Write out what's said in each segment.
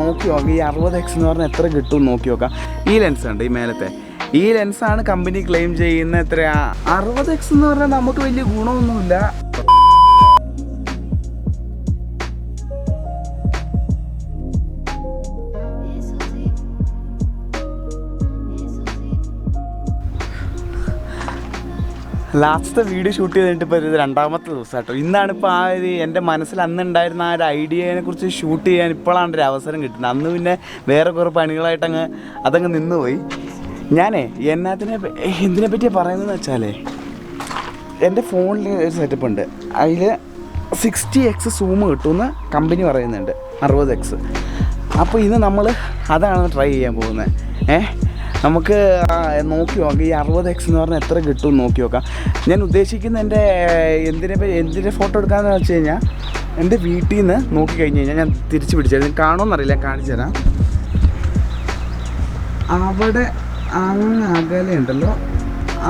നോക്കി നോക്കാം. ഈ 60x എന്ന് പറഞ്ഞാൽ എത്ര കിട്ടും നോക്കി നോക്കാം. ഈ ലെൻസ് ഉണ്ട്, ഈ മേലത്തെ ഈ ലെൻസാണ് കമ്പനി ക്ലെയിം ചെയ്യുന്ന എത്രയാ 60x എന്ന് പറഞ്ഞാൽ നമുക്ക് വലിയ ഗുണമൊന്നുമില്ല. ലാസ്റ്റത്തെ വീഡിയോ ഷൂട്ട് ചെയ്തിട്ട് ഇപ്പോൾ ഇത് 2ാമത്തെ ദിവസം കേട്ടോ. ഇന്നാണിപ്പോൾ ആ ഒരു എൻ്റെ മനസ്സിൽ അന്നുണ്ടായിരുന്ന ആ ഒരു ഐഡിയനെ കുറിച്ച് ഷൂട്ട് ചെയ്യാൻ ഇപ്പോഴാണ് ഒരു അവസരം കിട്ടുന്നത്. അന്ന് പിന്നെ വേറെ കുറേ പണികളായിട്ട് അതങ്ങ് നിന്നുപോയി. ഞാനേ എന്തിനെ പറ്റിയാണ് പറയുന്നതെന്ന് വെച്ചാലേ, എൻ്റെ ഫോണിൽ ഒരു സെറ്റപ്പ് ഉണ്ട്. അതിൽ 60x സൂം കിട്ടുമെന്ന് കമ്പനി പറയുന്നുണ്ട്, 60x. അപ്പോൾ ഇന്ന് നമ്മൾ അതാണ് ട്രൈ ചെയ്യാൻ പോകുന്നത്. നമുക്ക് നോക്കി നോക്കാം ഈ 60x എന്ന് പറഞ്ഞാൽ എത്ര കിട്ടും നോക്കി നോക്കാം. ഞാൻ ഉദ്ദേശിക്കുന്ന എന്തിൻ്റെ ഫോട്ടോ എടുക്കാമെന്ന് വെച്ച് കഴിഞ്ഞാൽ, എൻ്റെ വീട്ടിൽ നിന്ന് നോക്കിക്കഴിഞ്ഞ് കഴിഞ്ഞാൽ ഞാൻ തിരിച്ച് പിടിച്ചത് കാണുമെന്നറിയില്ല, കാണിച്ചു തരാം. അവിടെ അങ്ങ് അകലെയുണ്ടല്ലോ,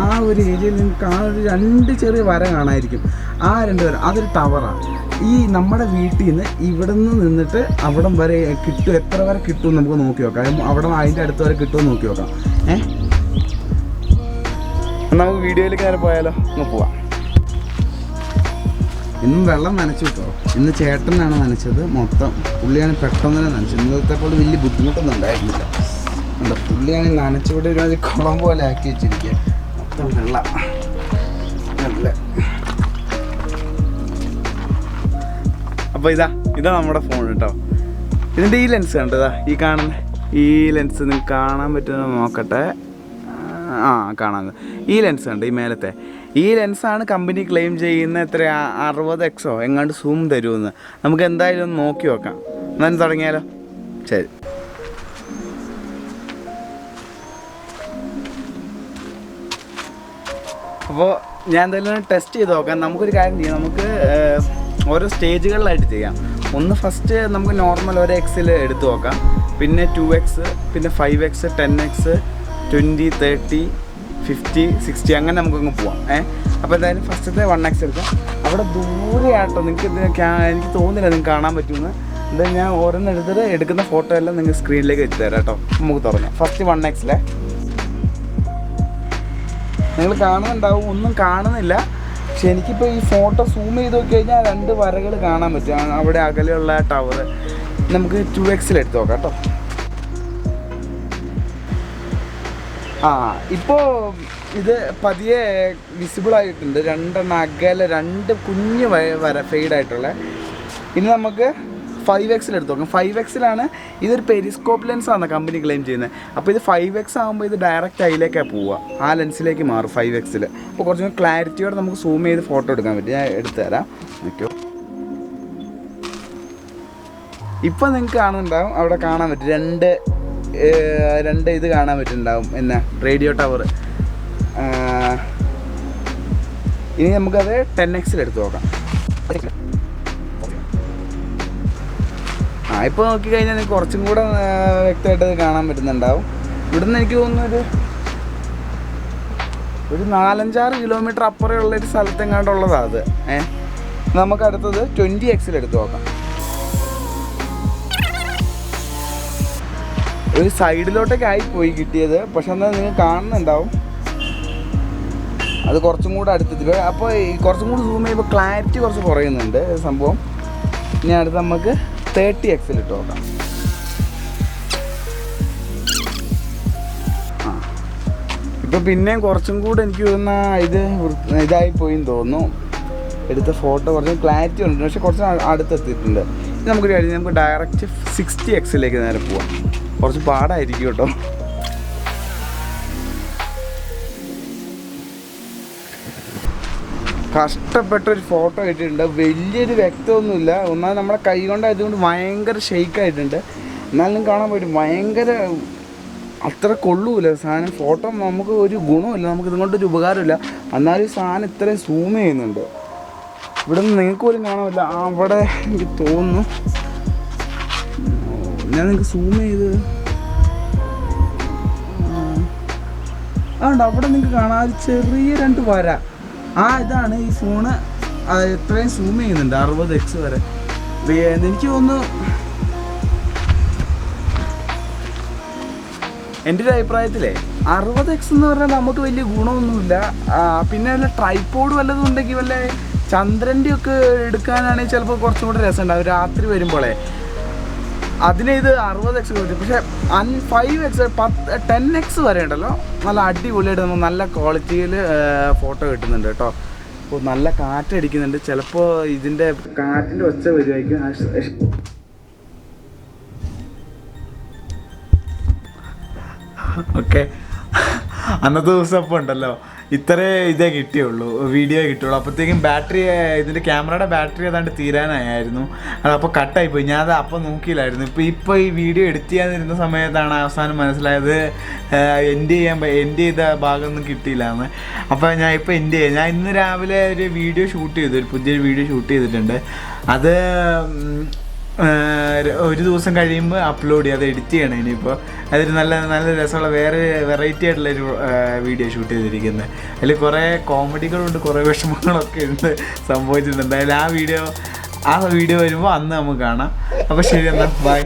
ആ ഒരു ഏരിയയിൽ നിങ്ങൾക്ക് ആ ഒരു 2 ചെറിയ വര കാണാമായിരിക്കും. ആ 2 വര അതൊരു ടവറാണ്. ഈ നമ്മുടെ വീട്ടിൽ നിന്ന് ഇവിടെ നിന്ന് നിന്നിട്ട് അവിടം വരെ കിട്ടും, എത്ര വരെ കിട്ടും നമുക്ക് നോക്കി നോക്കാം. അവിടെ അതിൻ്റെ അടുത്ത് വരെ കിട്ടുമെന്ന് നോക്കി നോക്കാം. നമുക്ക് വീഡിയോയിലേക്ക് നേരെ പോയാലോ? ഒന്ന് പോവാം. ഇന്നും വെള്ളം നനച്ചു കിട്ടോ. ഇന്ന് ചേട്ടനാണ് നനച്ചത് മൊത്തം. പുള്ളിയാണ് പെട്ടെന്ന് തന്നെ നനച്ചത്. ഇന്നത്തെ പോലെ വലിയ ബുദ്ധിമുട്ടൊന്നും ഉണ്ടായിരുന്നില്ല. പുള്ളിയാണ് നനച്ചുകൂടെ ഒരു കുളം പോലെ ആക്കി വെച്ചിരിക്കുക. മൊത്തം വെള്ളം നല്ല. അപ്പോൾ ഇതാ നമ്മുടെ ഫോൺ കേട്ടോ. ഇതിൻ്റെ ഈ ലെൻസ് കണ്ടതാ, ഈ കാണുന്ന ഈ ലെൻസ് നിങ്ങൾക്ക് കാണാൻ പറ്റുമെന്ന് നോക്കട്ടെ. കാണാൻ ഈ ലെൻസ് ഉണ്ട്, ഈ മേലത്തെ ഈ ലെൻസാണ് കമ്പനി ക്ലെയിം ചെയ്യുന്ന എത്രയാ 60x എങ്ങാണ്ട് സൂം തരുമെന്ന്. നമുക്ക് എന്തായാലും ഒന്ന് നോക്കി നോക്കാം. എന്നാലും തുടങ്ങിയാലോ? ശരി. അപ്പോൾ ഞാൻ എന്തായാലും ടെസ്റ്റ് ചെയ്ത് നോക്കാം. നമുക്കൊരു കാര്യം ചെയ്യാം, നമുക്ക് ഓരോ സ്റ്റേജുകളിലായിട്ട് ചെയ്യാം. ഒന്ന് ഫസ്റ്റ് നമുക്ക് നോർമൽ ഒരു എക്സിൽ എടുത്ത് നോക്കാം, പിന്നെ 2x, പിന്നെ 5x, 10x, 20, 30, 50, 60 അങ്ങനെ നമുക്കങ്ങ് പോവാം. അപ്പോൾ എന്തായാലും ഫസ്റ്റത്തെ 1x എടുക്കാം. അവിടെ ദൂരെയാട്ടോ, നിങ്ങൾക്ക് എനിക്ക് തോന്നുന്നില്ല നിങ്ങൾക്ക് കാണാൻ പറ്റുമെന്ന്. എന്തായാലും ഞാൻ ഓരോന്ന് എടുക്കുന്ന ഫോട്ടോ എല്ലാം നിങ്ങൾ സ്ക്രീനിലേക്ക് വെച്ച് തരാം കേട്ടോ. നമുക്ക് തുടങ്ങാം. ഫസ്റ്റ് 1xലെ നിങ്ങൾ കാണുന്നുണ്ടാവും, ഒന്നും കാണുന്നില്ല. പക്ഷെ എനിക്കിപ്പോൾ ഈ ഫോട്ടോ സൂം ചെയ്ത് നോക്കി കഴിഞ്ഞാൽ 2 വരകൾ കാണാൻ പറ്റും. അവിടെ അകലെയുള്ള ടവർ. നമുക്ക് 2xൽ എടുത്ത് നോക്കാം കേട്ടോ. ഇപ്പോൾ ഇത് പതിയെ വിസിബിളായിട്ടുണ്ട്. 2 അകലെ 2 കുഞ്ഞ് വര ഫെയ്ഡായിട്ടുള്ള. ഇനി നമുക്ക് 5xൽ എടുത്ത് നോക്കാം. 5xലാണ് ഇതൊരു പെരിസ്കോപ്പ് ലെൻസാണ് കമ്പനി ക്ലെയിം ചെയ്യുന്നത്. അപ്പോൾ ഇത് 5x ആകുമ്പോൾ ഇത് ഡയറക്റ്റ് അതിലേക്കാണ് പോവുക, ആ ലെൻസിലേക്ക് മാറും 5xൽ. അപ്പോൾ കുറച്ചും കൂടി ക്ലാരിറ്റിയോടെ നമുക്ക് സൂം ചെയ്ത് ഫോട്ടോ എടുക്കാൻ പറ്റും. ഞാൻ എടുത്തു തരാം, നോക്കിയോ. ഇപ്പം നിങ്ങൾക്ക് കാണുന്നുണ്ടാവും, അവിടെ കാണാൻ പറ്റും 2 ഇത് കാണാൻ പറ്റുന്നുണ്ടാവും, എന്നാ റേഡിയോ ടവർ. ഇനി നമുക്കത് 10xൽ എടുത്ത് നോക്കാം. ഇപ്പോൾ നോക്കിക്കഴിഞ്ഞാൽ എനിക്ക് കുറച്ചും കൂടെ വ്യക്തമായിട്ട് കാണാൻ പറ്റുന്നുണ്ടാവും. ഇവിടുന്ന് എനിക്ക് തോന്നുന്നൊരു 4-5 കിലോമീറ്റർ അപ്പുറമുള്ളൊരു സ്ഥലത്തെങ്ങാണ്ടുള്ളതാണ് അത്. നമുക്ക് അടുത്തത് 20xൽ എടുത്ത് നോക്കാം. ഒരു സൈഡിലോട്ടേക്കായി പോയി കിട്ടിയത്, പക്ഷെ എന്നാൽ നിങ്ങൾ കാണുന്നുണ്ടാവും അത് കുറച്ചും കൂടെ അടുത്തെത്തി. അപ്പോൾ കുറച്ചും കൂടി സൂം ചെയ്യുമ്പോൾ ക്ലാരിറ്റി കുറച്ച് കുറയുന്നുണ്ട് സംഭവം. ഇനി അടുത്ത് നമുക്ക് 30xൽ ഇട്ട് നോക്കാം. ഇപ്പോൾ പിന്നെയും കുറച്ചും കൂടെ എനിക്ക് തോന്നുന്ന ഇതായി പോയിന്ന് തോന്നുന്നു. എടുത്ത ഫോട്ടോ കുറച്ച് ക്ലാരിറ്റി ഉണ്ട്, പക്ഷെ കുറച്ച് അടുത്തെത്തിയിട്ടുണ്ട്. ഇത് നമുക്കൊരു കാര്യം, നമുക്ക് ഡയറക്റ്റ് 60xലേക്ക് നേരെ പോവാം. കുറച്ച് പാടായിരിക്കും കേട്ടോ. കഷ്ടപ്പെട്ടൊരു ഫോട്ടോ ഇട്ടിട്ടുണ്ട്. വലിയൊരു വ്യക്തമൊന്നുമില്ല. ഒന്നാമത് നമ്മുടെ കൈ കൊണ്ടായതുകൊണ്ട് ഭയങ്കര ഷെയ്ക്കായിട്ടുണ്ട്. എന്നാലും കാണാൻ പറ്റും ഭയങ്കര അത്ര കൊള്ളൂല സാധനം. ഫോട്ടോ നമുക്ക് ഒരു ഗുണമില്ല, നമുക്ക് ഇതുകൊണ്ടൊരു ഉപകാരമില്ല. എന്നാലും സാധനം ഇത്രയും സൂം ചെയ്യുന്നുണ്ട്. ഇവിടെ നിന്ന് നിങ്ങൾക്ക് പോലും കാണാമില്ല. അവിടെ എനിക്ക് തോന്നുന്നു ഞാൻ നിങ്ങൾക്ക് സൂം ചെയ്ത് അതുകൊണ്ട് അവിടെ നിങ്ങൾക്ക് കാണാൻ ചെറിയ 2 വര. ഇതാണ് ഈ ഫോണ് എത്രയും സൂം ചെയ്യുന്നുണ്ട് 60x വരെ. എനിക്ക് തോന്നുന്നു എൻ്റെ ഒരു അഭിപ്രായത്തിലേ 60x എന്ന് പറഞ്ഞാൽ നമുക്ക് വലിയ ഗുണമൊന്നുമില്ല. പിന്നെ വല്ല ട്രൈപോഡ് വല്ലതും ഉണ്ടെങ്കിൽ വല്ല ചന്ദ്രൻ്റെ ഒക്കെ എടുക്കാനാണെങ്കിൽ ചിലപ്പോൾ കുറച്ചും കൂടെ രസമുണ്ടാവും രാത്രി വരുമ്പോഴേ. അതിന് ഇത് 60x കൊടുത്തു. പക്ഷേ 5x 10x വരെ ഉണ്ടല്ലോ, നല്ല അടിപൊളിയായിട്ട് നമുക്ക് നല്ല ക്വാളിറ്റിയിൽ ഫോട്ടോ കിട്ടുന്നുണ്ട് കേട്ടോ. അപ്പോൾ നല്ല കാറ്റടിക്കുന്നുണ്ട്. ചിലപ്പോൾ ഇതിൻ്റെ കാറ്റിൻ്റെ ഒച്ച വരുമായിരിക്കും. ഓക്കെ, അന്നത്തെ ദിവസം അപ്പോൾ ഉണ്ടല്ലോ ഇത്രേ ഇതേ കിട്ടിയുള്ളൂ, വീഡിയോ കിട്ടുള്ളൂ. അപ്പോഴത്തേക്കും ബാറ്ററി, ഇതിൻ്റെ ക്യാമറയുടെ ബാറ്ററി ഏതാണ്ട് തീരാനായിരുന്നു. അതപ്പോൾ കട്ടായിപ്പോയി. ഞാൻ അത് അപ്പോൾ നോക്കിയില്ലായിരുന്നു. ഇപ്പോൾ ഈ വീഡിയോ എഡിറ്റ് ചെയ്യാനിരുന്ന സമയത്താണ് അവസാനം മനസ്സിലായത് എൻഡ് ചെയ്ത ഭാഗമൊന്നും കിട്ടിയില്ലാന്ന്. അപ്പോൾ ഞാൻ ഇപ്പോൾ എൻഡ് ചെയ്യാം. ഞാൻ ഇന്ന് രാവിലെ ഒരു വീഡിയോ ഷൂട്ട് ചെയ്തു, ഒരു പുതിയൊരു വീഡിയോ ഷൂട്ട് ചെയ്തിട്ടുണ്ട്. അത് ഒരു ദിവസം കഴിയുമ്പോൾ അപ്ലോഡ് ചെയ്യും. അത് എഡിറ്റ് ചെയ്യണം ഇനിയിപ്പോൾ. അതൊരു നല്ല രസമുള്ള വേറെ വെറൈറ്റി ആയിട്ടുള്ളൊരു വീഡിയോ ഷൂട്ട് ചെയ്തിരിക്കുന്നത്. അതിൽ കുറേ കോമഡികളുണ്ട്, കുറേ വിഷമങ്ങളൊക്കെ ഉണ്ട് സംഭവിച്ചിട്ടുണ്ട്. അതിൽ ആ വീഡിയോ വരുമ്പോൾ അന്ന് നമുക്ക് കാണാം. അപ്പോൾ ശരി എന്നാൽ ബൈ.